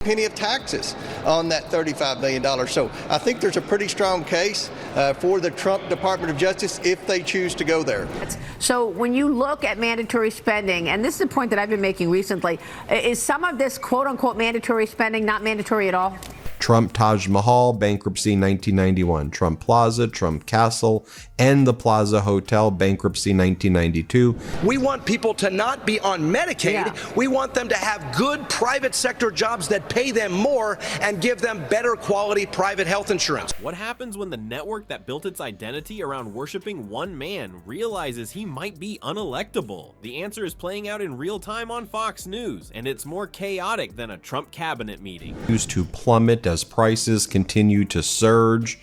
penny of taxes on that $35 million. So I think there's a pretty strong case for the Trump Department of Justice if they choose to go there. So when you look at mandatory spending, and this is a point that I've been making recently, is some of this quote unquote mandatory spending not mandatory at all? Trump Taj Mahal, bankruptcy 1991. Trump Plaza, Trump Castle, and the Plaza Hotel, bankruptcy 1992. We want people to not be on Medicaid. Yeah. We want them to have good private sector jobs that pay them more and give them better quality private health insurance. What happens when the network that built its identity around worshiping one man realizes he might be unelectable? The answer is playing out in real time on Fox News, and it's more chaotic than a Trump cabinet meeting. Used to plummet as prices continue to surge.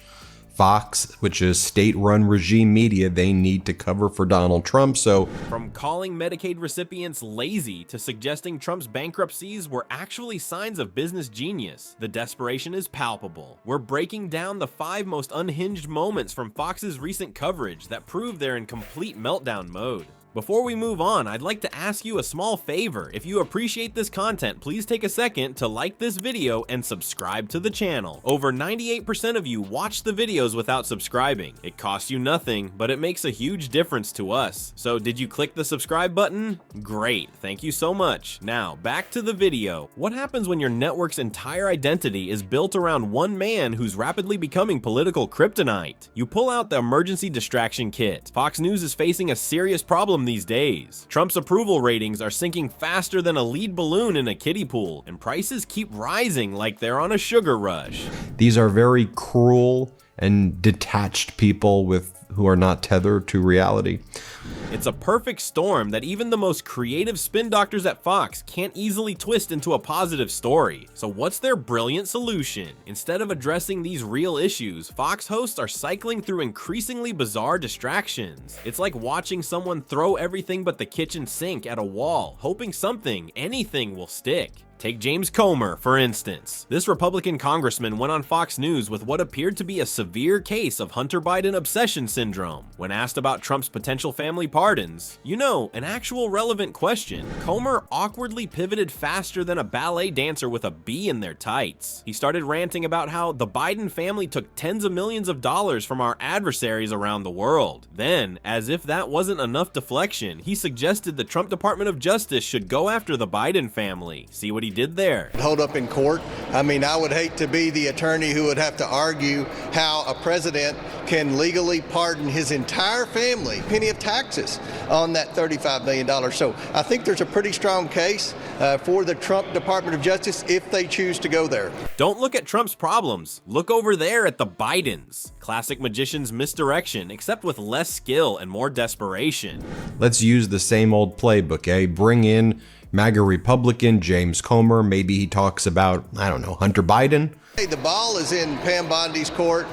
Fox, which is state-run regime media, they need to cover for Donald Trump, so... From calling Medicaid recipients lazy to suggesting Trump's bankruptcies were actually signs of business genius, the desperation is palpable. We're breaking down the 5 most unhinged moments from Fox's recent coverage that prove they're in complete meltdown mode. Before we move on, I'd like to ask you a small favor. If you appreciate this content, please take a second to like this video and subscribe to the channel. Over 98% of you watch the videos without subscribing. It costs you nothing, but it makes a huge difference to us. So did you click the subscribe button? Great, thank you so much. Now, back to the video. What happens when your network's entire identity is built around one man who's rapidly becoming political kryptonite? You pull out the emergency distraction kit. Fox News is facing a serious problem these days. Trump's approval ratings are sinking faster than a lead balloon in a kiddie pool, and prices keep rising like they're on a sugar rush. These are very cruel and detached people who are not tethered to reality. It's a perfect storm that even the most creative spin doctors at Fox can't easily twist into a positive story. So what's their brilliant solution? Instead of addressing these real issues, Fox hosts are cycling through increasingly bizarre distractions. It's like watching someone throw everything but the kitchen sink at a wall, hoping something, anything will stick. Take James Comer, for instance. This Republican congressman went on Fox News with what appeared to be a severe case of Hunter Biden obsession syndrome. When asked about Trump's potential family pardons, an actual relevant question, Comer awkwardly pivoted faster than a ballet dancer with a bee in their tights. He started ranting about how the Biden family took tens of millions of dollars from our adversaries around the world. Then, as if that wasn't enough deflection, he suggested the Trump Department of Justice should go after the Biden family. See what he did there? Hold up in court. I mean, I would hate to be the attorney who would have to argue how a president can legally pardon his entire family, penny of taxes on that $35 million. So I think there's a pretty strong case for the Trump Department of Justice if they choose to go there. Don't look at Trump's problems. Look over there at the Bidens. Classic magician's misdirection, except with less skill and more desperation. Let's use the same old playbook, eh? Bring in MAGA Republican James Comer. Maybe he talks about, I don't know, Hunter Biden. Hey, the ball is in Pam Bondi's court.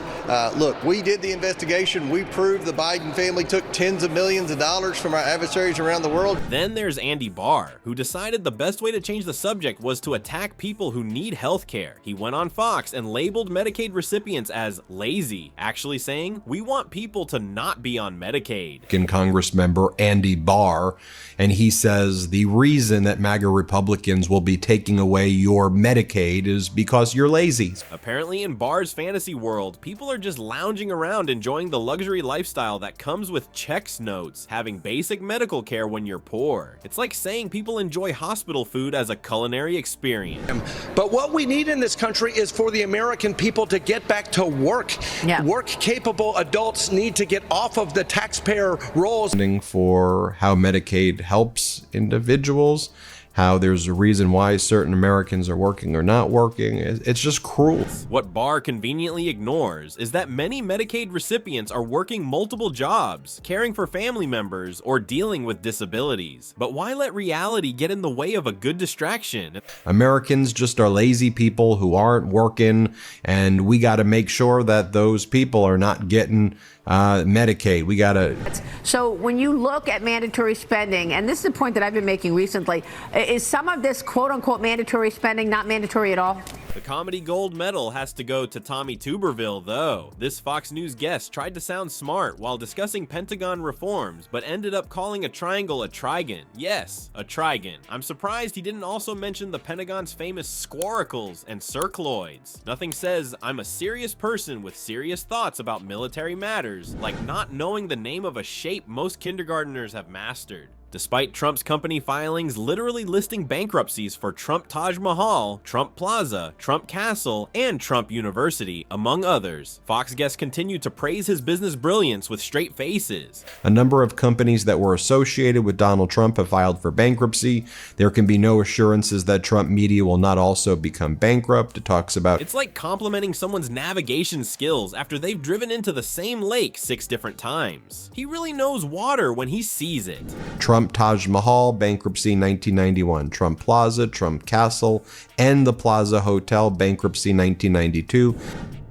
Look, we did the investigation. We proved the Biden family took tens of millions of dollars from our adversaries around the world. Then there's Andy Barr, who decided the best way to change the subject was to attack people who need health care. He went on Fox and labeled Medicaid recipients as lazy, actually saying, we want people to not be on Medicaid. Congress member Andy Barr, and he says the reason that MAGA Republicans will be taking away your Medicaid is because you're lazy. Apparently in Barr's fantasy world, people are just lounging around enjoying the luxury lifestyle that comes with checks notes, having basic medical care when you're poor. It's like saying people enjoy hospital food as a culinary experience. But what we need in this country is for the American people to get back to work. Yeah. Work-capable adults need to get off of the taxpayer rolls. For how Medicaid helps individuals, how there's a reason why certain Americans are working or not working. It's just cruel. What Barr conveniently ignores is that many Medicaid recipients are working multiple jobs, caring for family members, or dealing with disabilities. But why let reality get in the way of a good distraction? Americans just are lazy people who aren't working, and we got to make sure that those people are not getting Medicaid. We gotta. So when you look at mandatory spending, and this is a point that I've been making recently, is some of this quote unquote mandatory spending not mandatory at all? The comedy gold medal has to go to Tommy Tuberville, though. This Fox News guest tried to sound smart while discussing Pentagon reforms, but ended up calling a triangle a trigon. Yes, a trigon. I'm surprised he didn't also mention the Pentagon's famous squaricles and circloids. Nothing says I'm a serious person with serious thoughts about military matters like not knowing the name of a shape most kindergarteners have mastered. Despite Trump's company filings literally listing bankruptcies for Trump Taj Mahal, Trump Plaza, Trump Castle, and Trump University, among others, Fox guests continue to praise his business brilliance with straight faces. A number of companies that were associated with Donald Trump have filed for bankruptcy. There can be no assurances that Trump media will not also become bankrupt. It talks about It's like complimenting someone's navigation skills after they've driven into the same lake 6 different times. He really knows water when he sees it. Trump Taj Mahal, bankruptcy 1991, Trump Plaza, Trump Castle, and the Plaza Hotel, bankruptcy 1992.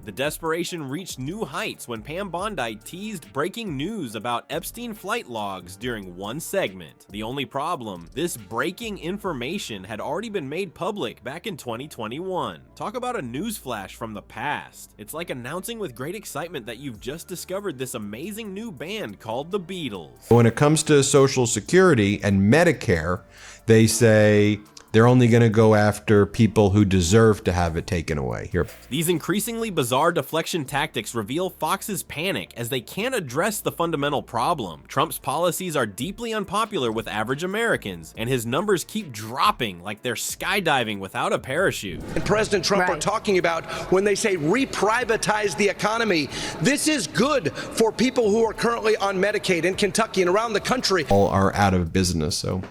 The desperation reached new heights when Pam Bondi teased breaking news about Epstein flight logs during one segment. The only problem, this breaking information had already been made public back in 2021. Talk about a news flash from the past. It's like announcing with great excitement that you've just discovered this amazing new band called the Beatles. When it comes to Social Security and Medicare, they say they're only going to go after people who deserve to have it taken away. Here. These increasingly bizarre deflection tactics reveal Fox's panic as they can't address the fundamental problem. Trump's policies are deeply unpopular with average Americans, and his numbers keep dropping like they're skydiving without a parachute. And President Trump are Right. talking about when they say reprivatize the economy. This is good for people who are currently on Medicaid in Kentucky and around the country. All are out of business. So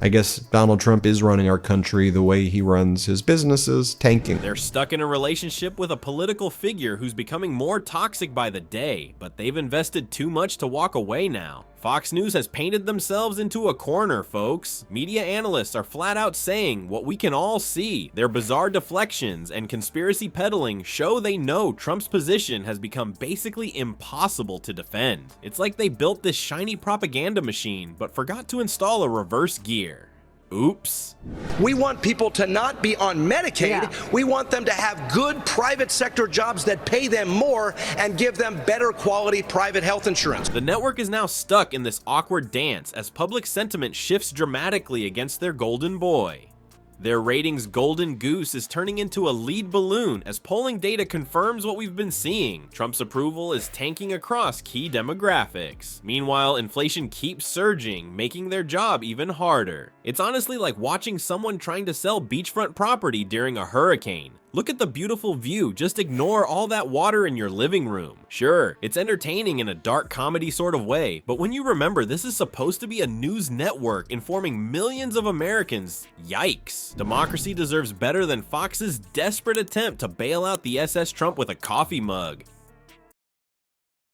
I guess Donald Trump is running our country the way he runs his businesses, tanking. They're stuck in a relationship with a political figure who's becoming more toxic by the day, but they've invested too much to walk away now. Fox News has painted themselves into a corner, folks. Media analysts are flat out saying what we can all see. Their bizarre deflections and conspiracy peddling show they know Trump's position has become basically impossible to defend. It's like they built this shiny propaganda machine, but forgot to install a reverse gear. Oops. We want people to not be on Medicaid. Yeah. We want them to have good private sector jobs that pay them more and give them better quality private health insurance. The network is now stuck in this awkward dance as public sentiment shifts dramatically against their golden boy. Their ratings' golden goose is turning into a lead balloon as polling data confirms what we've been seeing. Trump's approval is tanking across key demographics. Meanwhile, inflation keeps surging, making their job even harder. It's honestly like watching someone trying to sell beachfront property during a hurricane. Look at the beautiful view, just ignore all that water in your living room. Sure, it's entertaining in a dark comedy sort of way, but when you remember this is supposed to be a news network informing millions of Americans, yikes. Democracy deserves better than Fox's desperate attempt to bail out the SS Trump with a coffee mug.